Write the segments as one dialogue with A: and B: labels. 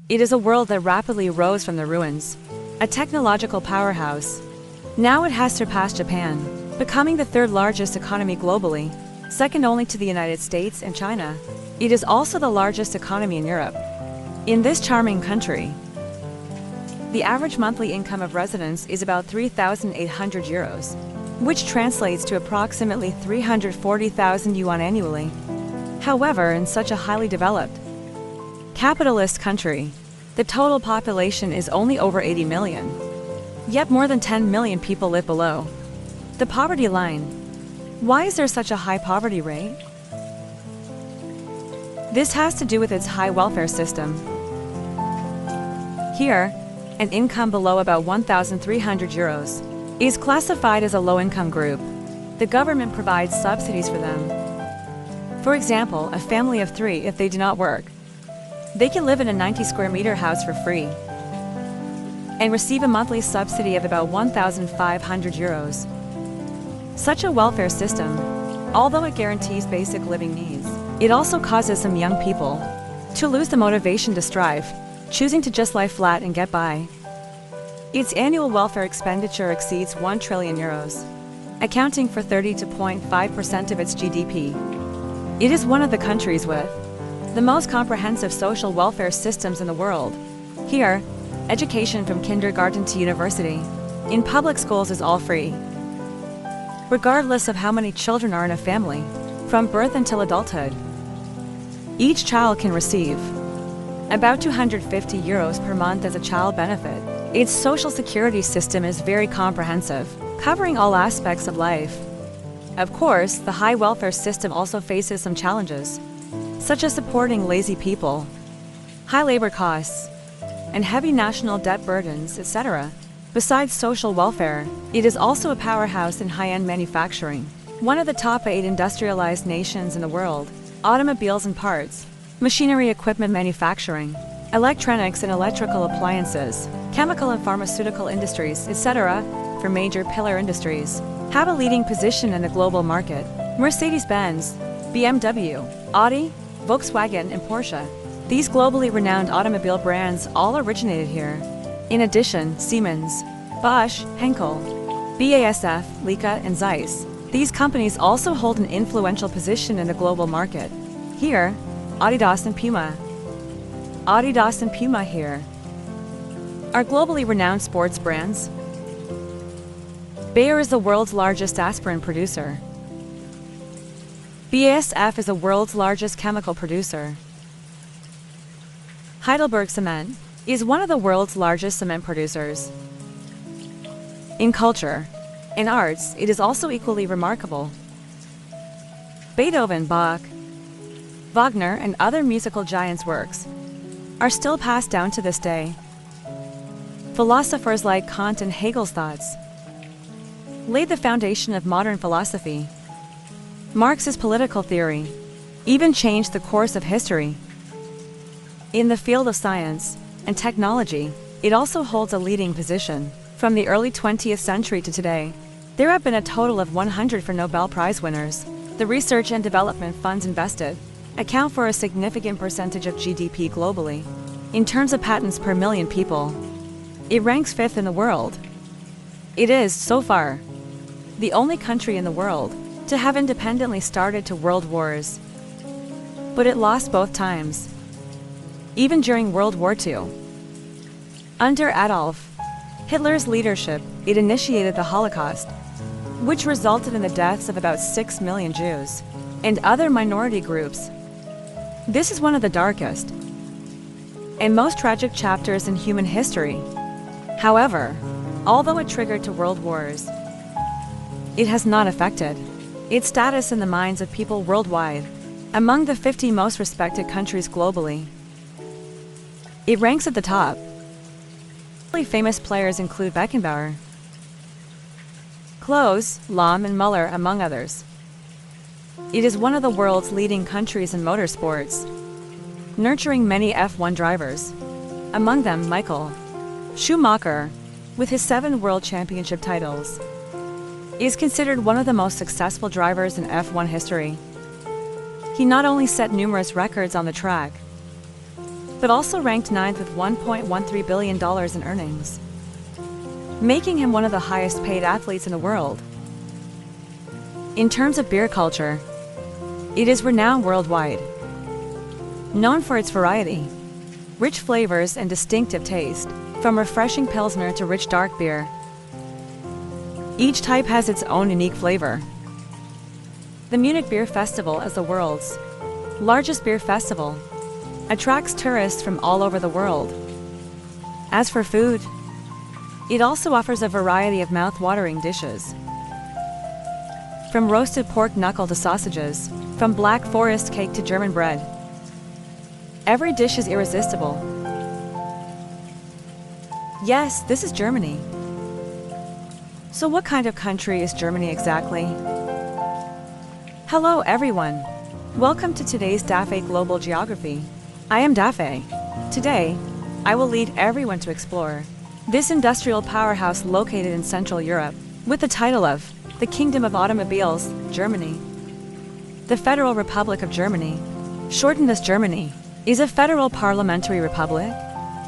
A: It is a world that rapidly rose from the ruins, a technological powerhouse. Now it has surpassed Japan, becoming the third largest economy globally, second only to the United States and China. It is also the largest economy in Europe. In this charming country, the average monthly income of residents is about 3,800 euros, which translates to approximately 340,000 yuan annually. However, in such a highly developed, capitalist country, the total population is only over 80 million. Yet more than 10 million people live below the poverty line. Why is there such a high poverty rate? This has to do with its high welfare system. Here, an income below about 1,300 euros is classified as a low-income group. The government provides subsidies for them. For example, a family of 3, if they do not work, they can live in a 90 square meter house for free and receive a monthly subsidy of about 1,500 euros. Such a welfare system, although it guarantees basic living needs, it also causes some young people to lose the motivation to strive, choosing to just lie flat and get by. Its annual welfare expenditure exceeds 1 trillion euros, accounting for 30.5% of its GDP. It is one of the countries with the most comprehensive social welfare systems in the world. Here, education from kindergarten to university in public schools is all free, regardless of how many children are in a family, from birth until adulthood. Each child can receive about 250 euros per month as a child benefit. Its social security system is very comprehensive, covering all aspects of life. Of course, the high welfare system also faces some challenges, such as supporting lazy people, high labor costs, and heavy national debt burdens, etc. Besides social welfare, it is also a powerhouse in high-end manufacturing, one of the top 8 industrialized nations in the world. Automobiles and parts, machinery equipment manufacturing, electronics and electrical appliances, chemical and pharmaceutical industries, etc., for major pillar industries, have a leading position in the global market. Mercedes-Benz, BMW, Audi, Volkswagen, and Porsche. These globally renowned automobile brands all originated here. In addition, Siemens, Bosch, Henkel, BASF, Leica, and Zeiss. These companies also hold an influential position in the global market. Here, Adidas and Puma. Adidas and Puma here are globally renowned sports brands. Bayer is the world's largest aspirin producer. BASF is the world's largest chemical producer. Heidelberg Cement is one of the world's largest cement producers. In culture and arts, it is also equally remarkable. Beethoven, Bach, Wagner, and other musical giants' works are still passed down to this day. Philosophers like Kant and Hegel's thoughts laid the foundation of modern philosophy. Marx's political theory even changed the course of history. In the field of science and technology, it also holds a leading position. From the early 20th century to today, there have been a total of 100 Nobel Prize winners. The research and development funds invested account for a significant percentage of GDP globally. In terms of patents per million people, it ranks 5th in the world. It is, so far, the only country in the world to have independently started to world wars. But it lost both times, even during World War II. Under Adolf Hitler's leadership, it initiated the Holocaust, which resulted in the deaths of about 6 million Jews and other minority groups. This is one of the darkest and most tragic chapters in human history. However, although it triggered to world wars, it has not affected its status in the minds of people worldwide. Among the 50 most respected countries globally, it ranks at the top. Famous players include Beckenbauer, Klose, Lahm, and Muller, among others. It is one of the world's leading countries in motorsports, nurturing many F1 drivers, among them Michael Schumacher, with his 7 world championship titles, is considered one of the most successful drivers in F1 history. He not only set numerous records on the track, but also ranked 9th with $1.13 billion in earnings, making him one of the highest paid athletes in the world. In terms of beer culture, it is renowned worldwide. Known for its variety, rich flavors and distinctive taste, from refreshing Pilsner to rich dark beer. Each type has its own unique flavor. The Munich Beer Festival, as the world's largest beer festival, attracts tourists from all over the world. As for food, it also offers a variety of mouth-watering dishes. From roasted pork knuckle to sausages, from Black Forest cake to German bread. Every dish is irresistible. Yes, this is Germany. So what kind of country is Germany exactly? Hello everyone. Welcome to today's DAFE Global Geography. I am DAFE. Today, I will lead everyone to explore this industrial powerhouse located in Central Europe, with the title of the Kingdom of Automobiles, Germany. The Federal Republic of Germany, shortened as Germany, is a federal parliamentary republic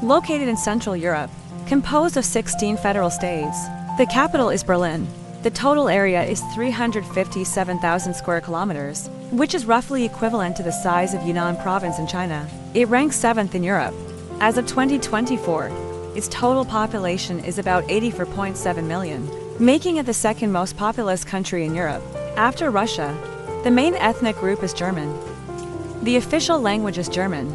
A: located in Central Europe, composed of 16 federal states. The capital is Berlin. The total area is 357,000 square kilometers, which is roughly equivalent to the size of Yunnan province in China. It ranks 7th in Europe. As of 2024, its total population is about 84.7 million, making it the second most populous country in Europe. After Russia, the main ethnic group is German. The official language is German.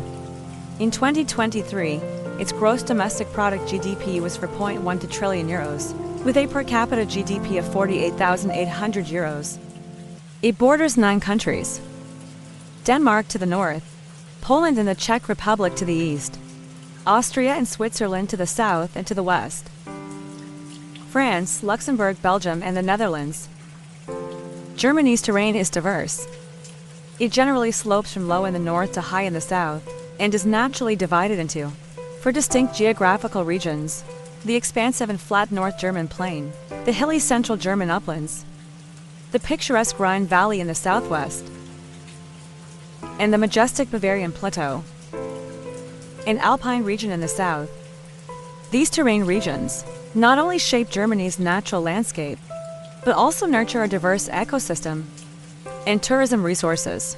A: In 2023, its gross domestic product GDP was 4.12 trillion euros, with a per capita GDP of 48,800 euros. It borders 9 countries: Denmark to the north, Poland and the Czech Republic to the east, Austria and Switzerland to the south and to the west, France, Luxembourg, Belgium, and the Netherlands. Germany's terrain is diverse. It generally slopes from low in the north to high in the south, and is naturally divided into 4 distinct geographical regions: the expansive and flat North German plain, the hilly central German uplands, the picturesque Rhine Valley in the southwest, and the majestic Bavarian Plateau, an alpine region in the south. These terrain regions not only shape Germany's natural landscape, but also nurture a diverse ecosystem and tourism resources.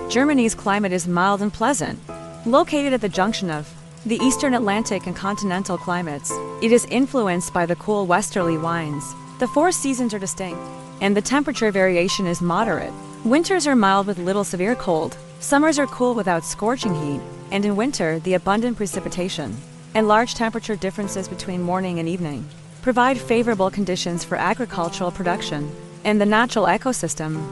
A: Germany's climate is mild and pleasant. Located at the junction of the Eastern Atlantic and continental climates, it is influenced by the cool westerly winds. The 4 seasons are distinct, and the temperature variation is moderate. Winters are mild with little severe cold. Summers are cool without scorching heat, and in winter, the abundant precipitation and large temperature differences between morning and evening provide favorable conditions for agricultural production and the natural ecosystem.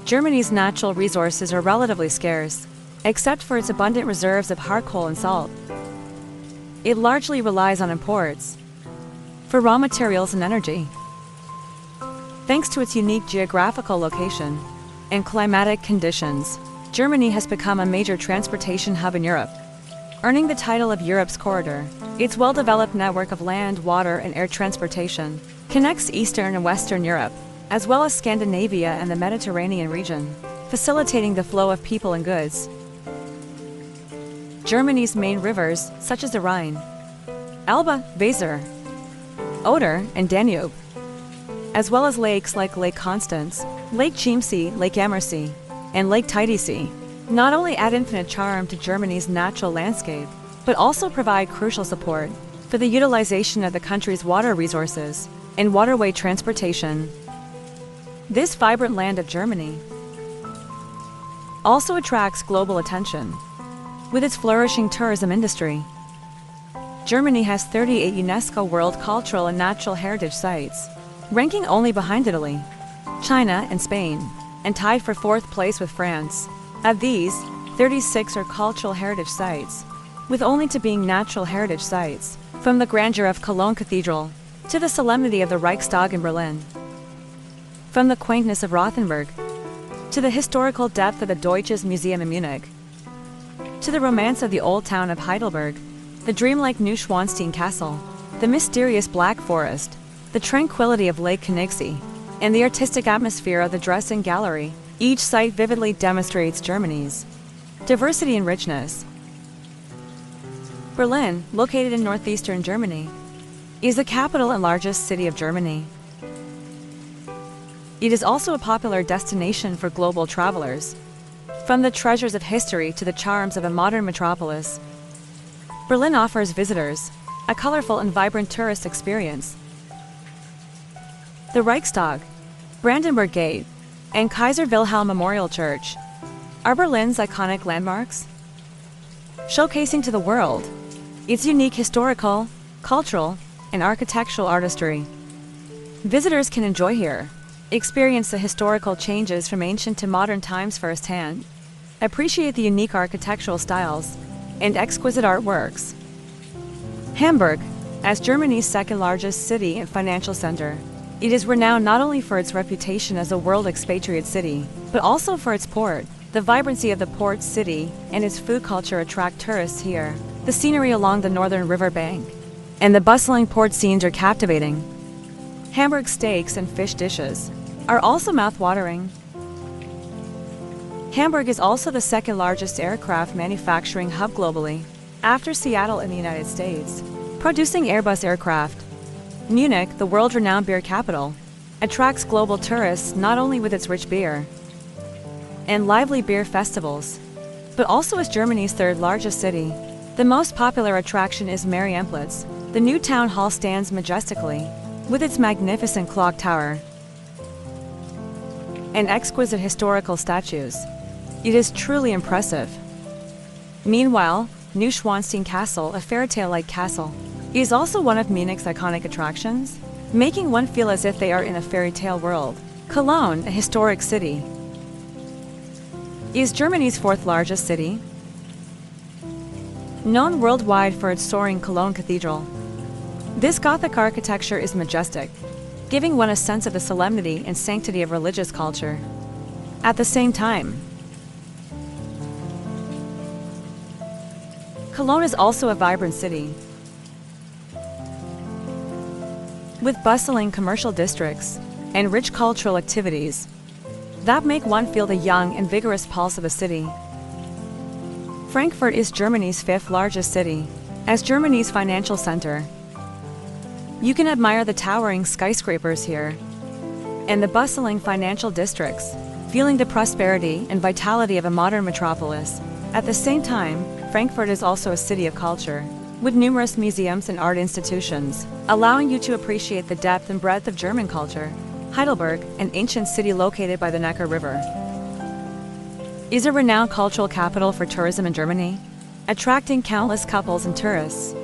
A: Germany's natural resources are relatively scarce, except for its abundant reserves of hard coal and salt. It largely relies on imports for raw materials and energy. Thanks to its unique geographical location and climatic conditions, Germany has become a major transportation hub in Europe, earning the title of Europe's corridor. Its well-developed network of land, water, and air transportation connects Eastern and Western Europe, as well as Scandinavia and the Mediterranean region, facilitating the flow of people and goods. Germany's main rivers, such as the Rhine, Elbe, Weser, Oder, and Danube, as well as lakes like Lake Constance, Lake Chiemsee, Lake Ammersee, and Lake Titisee, not only add infinite charm to Germany's natural landscape, but also provide crucial support for the utilization of the country's water resources and waterway transportation. This vibrant land of Germany also attracts global attention with its flourishing tourism industry. Germany has 38 UNESCO World Cultural and Natural Heritage Sites, ranking only behind Italy, China, and Spain, and tied for 4th place with France. Of these, 36 are cultural heritage sites, with only 2 being natural heritage sites, from the grandeur of Cologne Cathedral to the solemnity of the Reichstag in Berlin, from the quaintness of Rothenburg to the historical depth of the Deutsches Museum in Munich, to the romance of the old town of Heidelberg, the dreamlike Neuschwanstein Castle, the mysterious Black Forest, the tranquility of Lake Königssee, and the artistic atmosphere of the Dresden Gallery. Each site vividly demonstrates Germany's diversity and richness. Berlin, located in northeastern Germany, is the capital and largest city of Germany. It is also a popular destination for global travelers, from the treasures of history to the charms of a modern metropolis. Berlin offers visitors a colorful and vibrant tourist experience. The Reichstag, Brandenburg Gate, and Kaiser Wilhelm Memorial Church are Berlin's iconic landmarks, showcasing to the world its unique historical, cultural, and architectural artistry. Visitors can enjoy here, experience the historical changes from ancient to modern times firsthand, appreciate the unique architectural styles and exquisite artworks. Hamburg, as Germany's second-largest city and financial center, it is renowned not only for its reputation as a world expatriate city, but also for its port. The vibrancy of the port city and its food culture attract tourists here. The scenery along the northern river bank and the bustling port scenes are captivating. Hamburg steaks and fish dishes are also mouth-watering. Hamburg is also the second-largest aircraft manufacturing hub globally, after Seattle in the United States, producing Airbus aircraft. Munich, the world-renowned beer capital, attracts global tourists not only with its rich beer and lively beer festivals, but also as Germany's third-largest city. The most popular attraction is Marienplatz. The new town hall stands majestically, with its magnificent clock tower and exquisite historical statues. It is truly impressive. Meanwhile, Neuschwanstein Castle, a fairy-tale-like castle, is also one of Munich's iconic attractions, making one feel as if they are in a fairy tale world. Cologne, a historic city, is Germany's fourth-largest city, known worldwide for its soaring Cologne Cathedral. This Gothic architecture is majestic, giving one a sense of the solemnity and sanctity of religious culture. At the same time, Cologne is also a vibrant city, with bustling commercial districts and rich cultural activities that make one feel the young and vigorous pulse of the city. Frankfurt is Germany's fifth-largest city. As Germany's financial center, you can admire the towering skyscrapers here and the bustling financial districts, feeling the prosperity and vitality of a modern metropolis. At the same time, Frankfurt is also a city of culture, with numerous museums and art institutions, allowing you to appreciate the depth and breadth of German culture. Heidelberg, an ancient city located by the Neckar River, is a renowned cultural capital for tourism in Germany, attracting countless couples and tourists.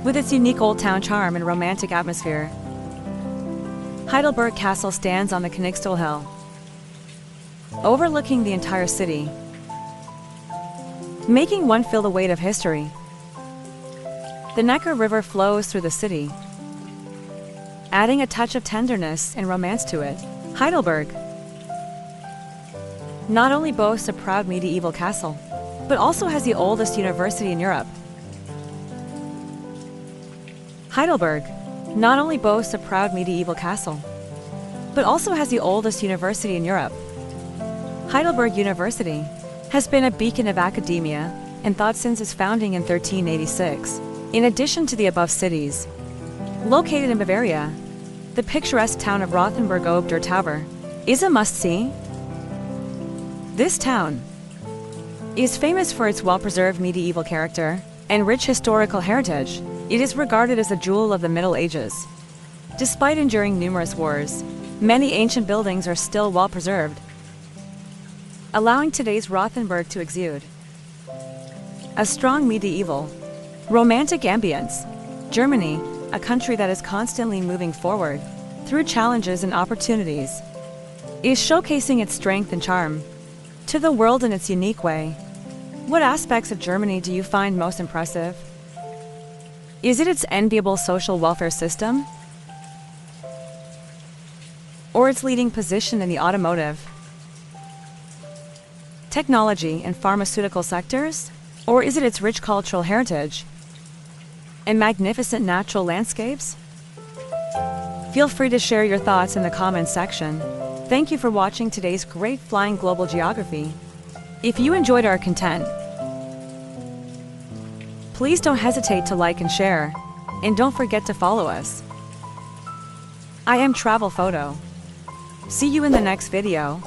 A: With its unique old town charm and romantic atmosphere, Heidelberg Castle stands on the Königsstuhl Hill, overlooking the entire city, making one feel the weight of history. The Neckar River flows through the city, adding a touch of tenderness and romance to it. Heidelberg not only boasts a proud medieval castle, but also has the oldest university in Europe. Heidelberg not only boasts a proud medieval castle, but also has the oldest university in Europe. Heidelberg University has been a beacon of academia and thought since its founding in 1386. In addition to the above cities, located in Bavaria, the picturesque town of Rothenburg ob der Tauber is a must-see. This town is famous for its well-preserved medieval character and rich historical heritage. It is regarded as a jewel of the Middle Ages. Despite enduring numerous wars, many ancient buildings are still well-preserved, allowing today's Rothenburg to exude a strong medieval, romantic ambience. Germany, a country that is constantly moving forward through challenges and opportunities, is showcasing its strength and charm to the world in its unique way. What aspects of Germany do you find most impressive? Is it its enviable social welfare system? Or its leading position in the automotive, technology, and pharmaceutical sectors? Or is it its rich cultural heritage and magnificent natural landscapes? Feel free to share your thoughts in the comments section. Thank you for watching today's Great Flying Global Geography. If you enjoyed our content, Please don't hesitate to like and share. And don't forget to follow us. I am Travel Photo. See you in the next video.